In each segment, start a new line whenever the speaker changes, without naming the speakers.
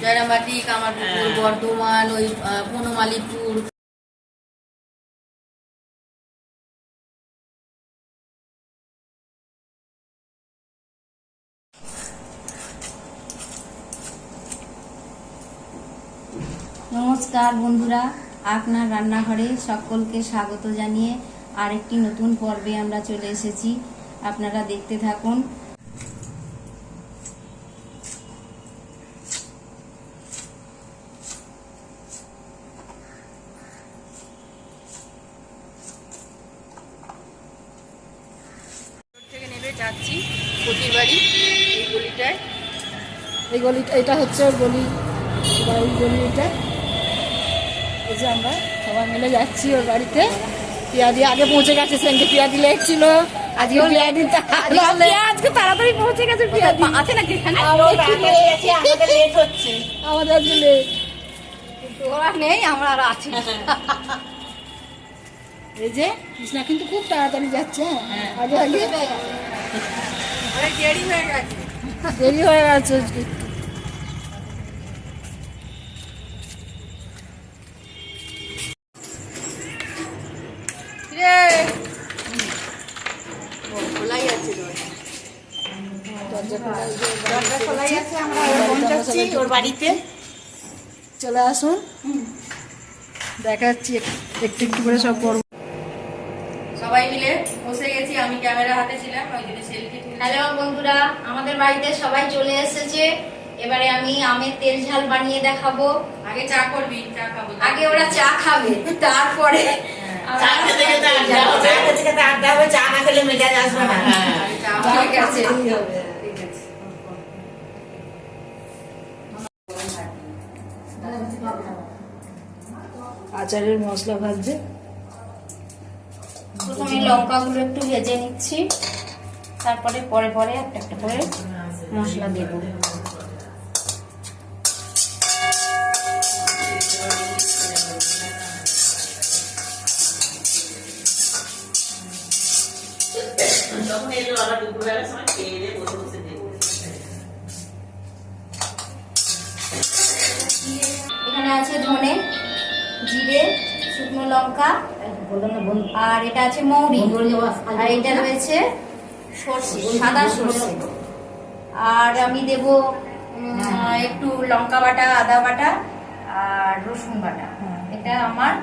জয়রামবাটি, কামারপুকুর, বর্ধমান, ওই বনমালীপুর।
নমস্কার বন্ধুরা, আপনার রান্নাঘরে সকলকে স্বাগত জানিয়ে আরেকটি নতুন পর্বে আমরা চলে এসেছি। আপনারা দেখতে থাকুন।
থেকে নেমে যাচ্ছি সতীর বাড়ি, এই গলিটায়।
এই গলিটা, এটা হচ্ছে ওর গলি, এই গলিটা। এই যে আমরা সবাই মিলে যাচ্ছি ওর বাড়িতে। পিয়াদি আগে পৌঁছে গেছে, সেদিনকে পিয়াদি লেট ছিল, আজকে পিয়াদি আজকে তাড়াতাড়ি পৌঁছে গেছে। পিয়াদি
আছে নাকি এখানে?
আমাদের লেট হচ্ছে, আমাদের আজকে লেট,
কিন্তু ওরা নেই, আমরা আর আছি।
এই যে কৃষ্ণা কিন্তু খুব তাড়াতাড়ি যাচ্ছে। আগে আগে
অনেক দেরি হয়ে গেছে।
দেরি হয়ে গেছে আজকে।
খোলাই আছে
দরজা
খোলাই আছে। আমরা পৌঁছাচ্ছি ওর বাড়িতে।
চলে আসুন, দেখাচ্ছি একটু একটু করে সব করবো।
সবাই মিলে বসে গেছি, আমি ক্যামেরা হাতে ছিলাম, ওই জন্য সেলফি তুলে।
হ্যালো বন্ধুরা, আমাদের বাড়িতে সবাই চলে এসেছে। এবারে আমি আমের তেল ঝাল বানিয়ে দেখাবো।
আগে চা করবি, চা খাবো।
আগে ওরা চা খাবে, তারপরে
চা খেতে খেতে আড্ডা হবে। চা না খেলে মেজাজ আসবে না। চা হয়ে গেছে। ঠিক আছে।
আচারের মশলা ভাজছে।
প্রথমে লঙ্কাগুলো একটু ভেজে নিচ্ছি, তারপরে পরে পরে একটা একটা করে মশলা দেব। এখানে আছে ধনে, জিরে, শুকনো লঙ্কা, আর এটা আছে মৌরি, আর এটা রয়েছে সর্ষে, সাদা সর্ষে। আর আমি দেব একটু লঙ্কা বাটা, আদা বাটা আর রসুন বাটা। এটা আমার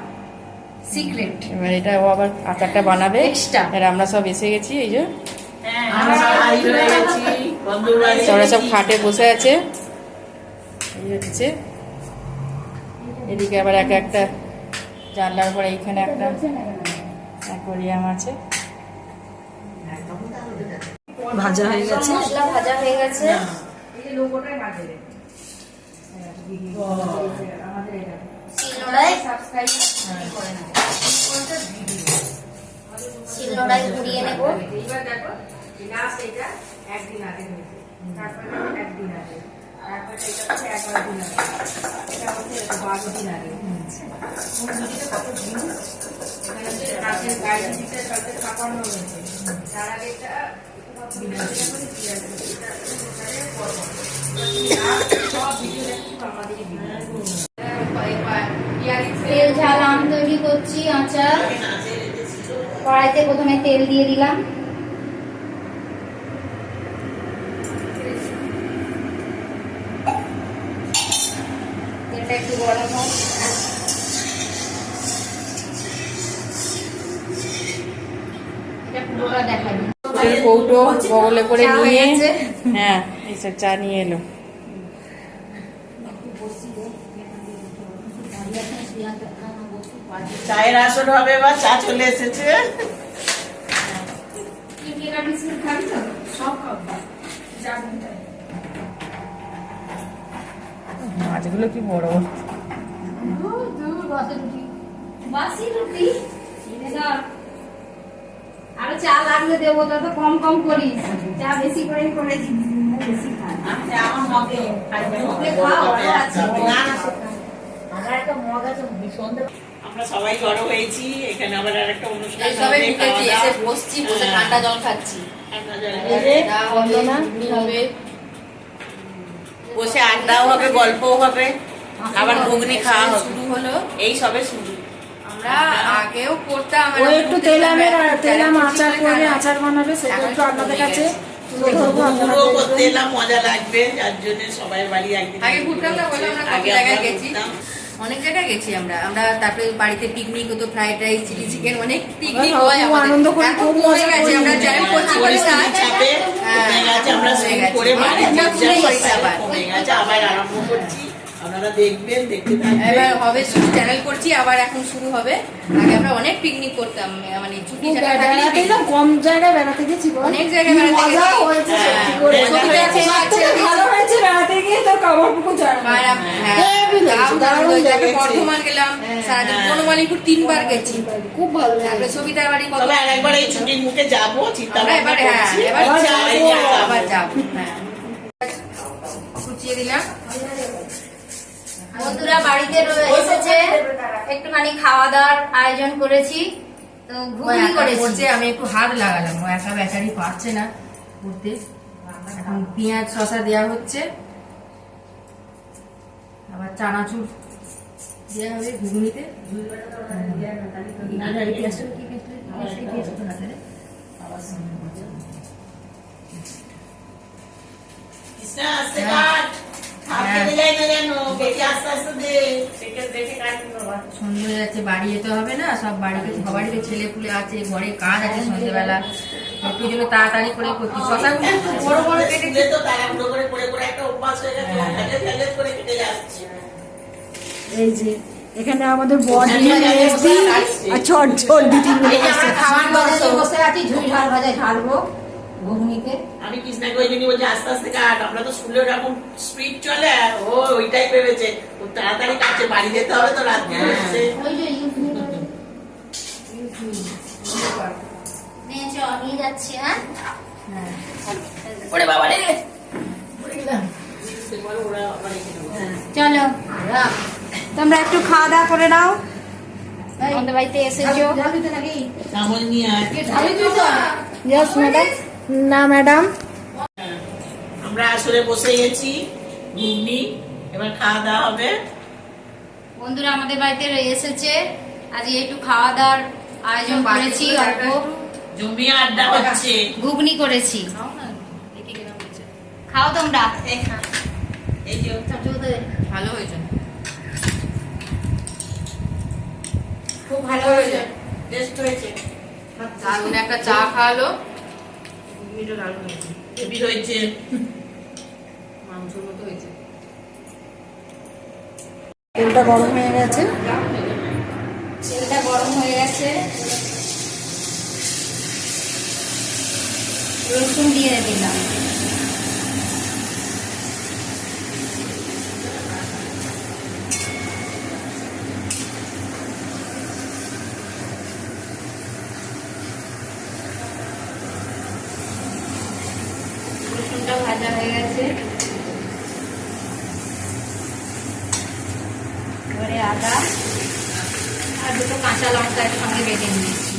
সিক্রেট।
এবার এটা ও আবার আচারটা বানাবে
এক্সট্রা।
আর আমরা সব এসে গেছি। এই যে ওরা সব খাটে বসে আছে। এই হচ্ছে, এদিকে আবার একটা জানলার পরে এইখানে একটা অ্যাকোয়ারিয়াম আছে।
ভাজা হয়ে গেছে,
মশলা ভাজা হয়ে গেছে। শিলনোড়ায় ঘুরিয়ে নেব।
এইবার দেখো, লাস্ট এটা একদিন আগে হয়েছে, তারপরে একদিন আগে, তারপরে এটা হচ্ছে 11 দিন আগে, এটা হচ্ছে 12 দিন আগে। কত দিন এখানে যে রাতের গায়ে দিতে সাথে ছাপানো হয়েছে, তার আগে এটা
তেল ঝাল আম তৈরি করছি, আচার। কড়াইতে প্রথমে তেল দিয়ে দিলাম। তেলটা একটু গরম হোক। এটা পুরোটা দেখাবি।
কৌটো বগলে করে
চা হয়ে
নিয়ে,
গেছে।
হ্যাঁ এইসব চা নিয়ে এলো।
চায়ের আসর হবে বা চা চলে এসেছে।
মাছগুলো কি বড় বড়।
বাসি রুটি আরো চা লাগলে দেবো, তত কম কম করিস। চা বেশি করে করে দিবি, বেশি খাই।
আমার মগে আমরা সবাই জড়ো হয়েছি এখানে। আবার আর একটা অনুষ্ঠান
সবাই
হবে,
ঢুকেছি,
খাওয়া
এসে
দাওয়া।
বসছি, বসে ঠান্ডা জল খাচ্ছি।
ঠান্ডা জল।
চা হবে, ঘুগনি হবে।
বসে আড্ডাও হবে, গল্পও হবে, আবার ঘুগনি খাওয়া হবে।
শুরু হলো।
এই সবে শুরু।
আমরা আগেও করতাম,
ও একটু তেলাম আচার করে আচার বানাবে, সেটা একটু আপনাদের কাছে তুলে ধরবো।
পুরো করতে এলাম, মজা লাগবে, যার জন্য সবাই বাড়ি একদিন
আগে ঘুরতাম না, বলে আমরা কত
আগে
জায়গায়
আমরা
গেছি,
ঘুরতাম।
অনেক জায়গায় গেছি আমরা। তারপরে বাড়িতে পিকনিক হতো, ফ্রাইড রাইস, চিলি চিকেন, অনেক পিকনিক
আমরা
হয়
খুব
আমাদের।
আনন্দ করি,
এখন
খুব
কমে
মজা
গেছে,
করি।
আমরা চ্যানেল করছি বলে না।
পরিস্থিতির চাপে কমে গেছে, আমরা শুরু করে বাড়ি
আমরা
চলে
ঘুরে গেছি আবার।
কমে গেছে, আবার আরম্ভ করছি। আপনারা দেখবেন, দেখতে থাকবেন।
এবার হবে শুরু, চ্যানেল করছি আবার, এখন শুরু হবে। আগে আমরা অনেক পিকনিক করতাম, মানে ছুটি
খুব
ছাটা থাকলেই
বেড়াতে
picnic।
না, কম জায়গায় বেড়াতে গেছি বল।
অনেক জায়গায়
কি
বেড়াতে
মজা
গেছি।
হয়েছে
হ্যাঁ,
সত্যি করে।
ছবিতে আছে,
সবথেকে ভালো হয়েছে বেড়াতে গিয়ে তোর কাপড় জানা।
হ্যাঁ, তাও দারুণ হয়েছে। একটা বর্ধমান গেলাম, সারাদিন বনমালীপুর 3 বার গেছি।
খুব ভালো
তারপরে
লাগে।
সবিতার বাড়ি কত।
তবে আরেকবার এই ছুটির মুখে যাবো, চিন্তা
আমরা
ভাবনা
এবার, হ্যাঁ,
করছি।
এবার
আবার
যাবো,
যাবো।
আবার যাবো। হ্যাঁ, কুচিয়ে দিলাম।
বন্ধুরা বাড়িতে এসেছে, একটুখানি খাওয়া দাওয়ার আয়োজন করেছি, তো
ও
ঘুগনি
একা
করেছি।
করছে, আমি একটু হাত লাগালাম, ও একা বেচারি পারছে না করতে। এখন পেঁয়াজ শসা দেওয়া হচ্ছে, আবার চানাচুর দেওয়া হবে ঘুগনিতে।
কৃষ্ণা, আস্তে কাট। হাত কেটে যায় না যেন, বেশি আস্তে আস্তে দে। দেখে কাটবি বাবা।
সন্ধ্যে হয়ে যাচ্ছে, বাড়ি যেতে হবে না, সব বাড়িতে, সবারই ছেলে পুলে আছে, ঘরে কাজ আছে সন্ধ্যেবেলা, একটু জন্য তাড়াতাড়ি করে করছি। শশাগুলো একটু বড় বড় কেটে
স্কুলে তো তাড়াহুড়ো করে করে করে একটা অভ্যাস হয়ে গেছে, ফেলে ফেলে করে কেটে যাচ্ছে।
এই যে এখানে আমাদের বডি মেজদি আর ছোট ছোট দিদি মিলে
এই যে আমরা খাওয়ার
বাজারে
বসে
বসে আছি, ঝুড়ি ঝাল ভাজায় ঢালবো ঘুগনিতে।
আমি কৃষ্ণাকে ওই জন্যই বলছি আস্তে আস্তে কাট। আমরা তো স্কুলে ওরকম স্পিড চলে, ও ওইটাই ভেবেছে ও তাড়াতাড়ি কাটছে, বাড়ি যেতে হবে তো রাত্রি হচ্ছে।
ওই যে নিয়ে চল, নিয়ে যাচ্ছি। হ্যাঁ,
ওরে বাবা রে,
ওরা আবার এখানে বসে।
চলো তোমরা একটু খাওয়া দাওয়া করে নাও, আমাদের বাড়িতে এসেছো।
চামচ নিয়ে আয়।
Yes madam. না ম্যাডাম,
আমরা আসলে বসে গেছি, ঘুগনি, এবার খাওয়া দাওয়া হবে।
বন্ধুরা আমাদের বাড়িতে এসেছে, আজ একটু খাওয়া দাওয়ার আয়োজন করেছি, অল্প
জমিয়ে আড্ডা হচ্ছে।
ঘুগনি করেছি, খাও তোমরা।
এই যে
ভালো হয়েছে,
খুব ভালো হয়েছে।
টেস্ট হয়েছে,
দারুণ একটা চা খাওয়ালো, ঘুগনিটা দারুণ হয়েছে,
হেভি হয়েছে।
মাংসের মতো হয়েছে।
তেলটা গরম হয়ে গেছে।
তেলটা গরম হয়ে গেছে, রসুন দিয়ে দিলাম। রসুনটা ভাজা হয়ে গেছে, এবারে আদা আর দুটো কাঁচা লঙ্কা একসঙ্গে বেটে নিয়েছি।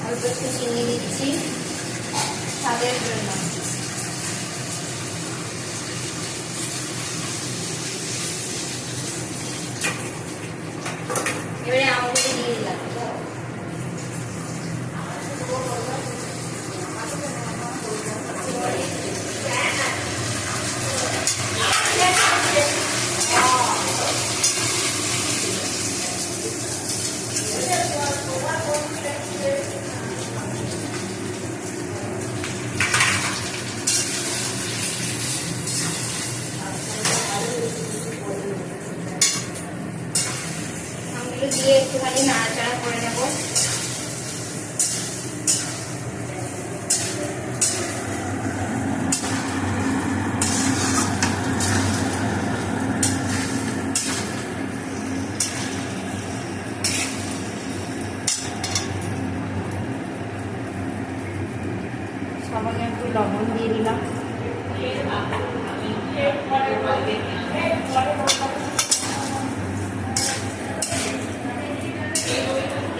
অল্প একটু চিনি দিচ্ছি স্বাদের জন্য। এবারে আমগুলো দিয়ে দিলাম। আমগুলো দিয়ে একটুখানি নাড়াচাড়া করে নেবো।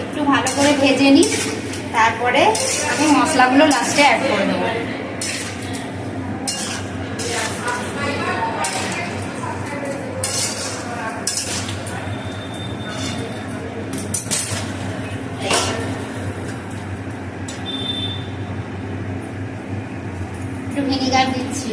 একটু ভালো করে ভেজে নিই, তারপরে আমি মশলাগুলো লাস্টে অ্যাড করে দেবো। একটু ভিনিগার দিচ্ছি।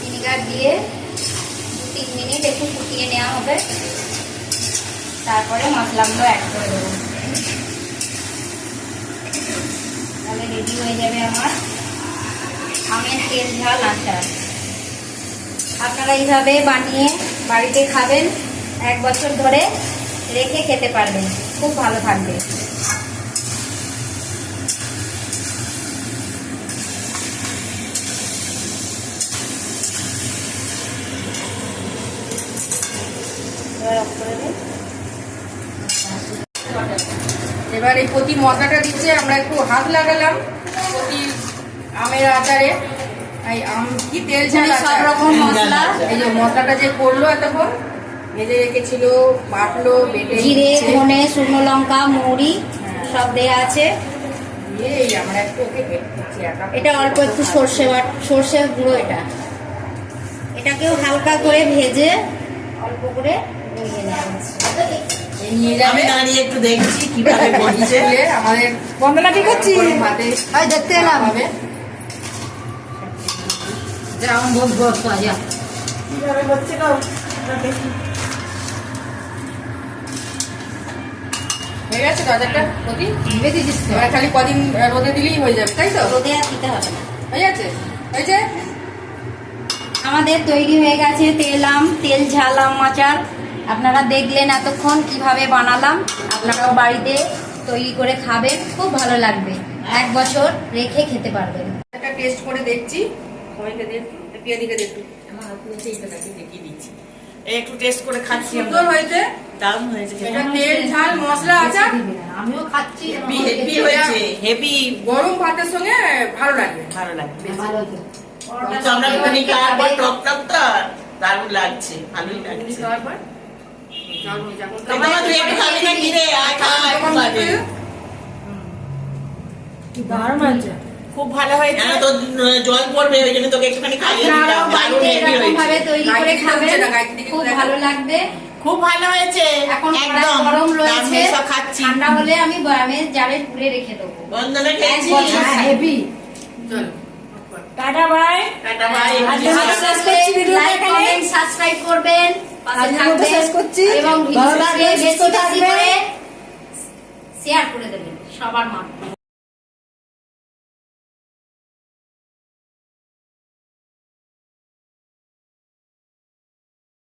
ভিনিগার দিয়ে 2-3 মিনিট একটু ফুটিয়ে নেওয়া হবে, তারপরে মশলাগুলো অ্যাড করে দেবো। তাহলে রেডি হয়ে যাবে আমার আমের তেল ঝাল আচার। আপনারা এইভাবে বানিয়ে বাড়িতে খাবেন, 1 বছর ধরে রেখে খেতে পারবেন, খুব ভালো থাকবে।
এবার এই প্রতি মশলাটা দিচ্ছে, আমরা একটু হাত লাগালাম প্রতি আমের আচারে। এই আম কি তেল ঝাল
সব
আচার।
রকম মশলা,
এই যে মশলাটা যে করলো এতক্ষণ ভেজে রেখেছিল, বাটলো, বেটে
জিরে,
দিচ্ছে।
ধনে, শুকনো লঙ্কা, মৌরি সব দেয়া আছে।
দিয়ে এই আমরা একটু ওকে বেট করছি।
এটা অল্প একটু সর্ষে গুঁড়ো। এটাকেও হালকা করে ভেজে অল্প করে নিয়ে নেওয়া হচ্ছে।
এই নিয়ে যাবে।
আমি দাঁড়িয়ে একটু দেখছি কিভাবে বলছে।
দিয়ে আমাদের
বন্দনা কি করছি?
ভাতে
দেখতে এলাম।
হবে।
যেমন বলবো যা
কিভাবে হচ্ছে না দেখি।
হয়ে গেছে তো আচারটা প্রতি?
ভেবে দিয়েছিস তো?
এবার খালি কদিন রোদে দিলেই হয়ে যাবে, তাই তো?
রোদে আর দিতে হবে না।
হয়ে যাচ্ছে? হয়েছে?
আমাদের তৈরি হয়ে গেছে তেল ঝাল আম আচার। আপনারা দেখলেন এতক্ষণ কিভাবে বানালাম। আপনারাও বাড়িতে তৈরি করে খাবেন, খুব ভালো লাগবে, 1 বছর রেখে খেতে পারবেন।
একটা টেস্ট করে দেখছি, সবাইকে দেখি, পিয়াদিকে দেখি।
আমার হাতে এইটা দেখি দেখিয়ে দিচ্ছি। এই একটু টেস্ট করে খাচ্ছি।
সুন্দর হয়েছে,
দারুণ হয়েছে।
এটা তেল ঝাল মশলা আচার,
আমিও খাচ্ছি।
হেভি হয়েছে, হেভি
গরম ভাতের সঙ্গে ভালো লাগে।
ভালো লাগবে।
ভালো তো।
কিন্তু আমরা এখানে খাওয়ার টক টক তো দারুণ লাগছে, ভালোই লাগছে।
খাওয়ার পর জল হয়ে যাবে।
তোমার তুই একটু খাবি না কি রে? আয় খা, একটু খাবি।
কি দারুণ হয়েছে।
খুব ভালো হয়েছে। তো জল পড়বে, ওই জন্য তোকে একটুখানি খাইয়ে
আপনারাও
দিলাম। দারুণ
বাড়িতে
হেভি
এরকম ভাবে
হয়েছে।
তৈরি করে
গাইতে
খাবেন,
হচ্ছে না, গাইতে দিকে
খুব
দেখো।
ভালো লাগবে।
খুব ভালো হয়েছে।
এখন
একদম
গরম রয়েছে,
আমি সব খাচ্ছি।
ঠান্ডা হলে আমি বয়ামের জারে তুলে রেখে দেবো।
বন্ধনে খেয়েছি।
1 বছর
হেভি।
চলো।
Tata bye.
Tata bye.
Like comment subscribe করবেন, পাশে
আজকের মতো
থাকবেন
শেষ করছি।
এবং
ভালো লাগলে
ভিডিওটি বেশি
সুস্থ
বেশি
থাকবেন।
করে শেয়ার করে দেবেন সবার মাধ্যমে।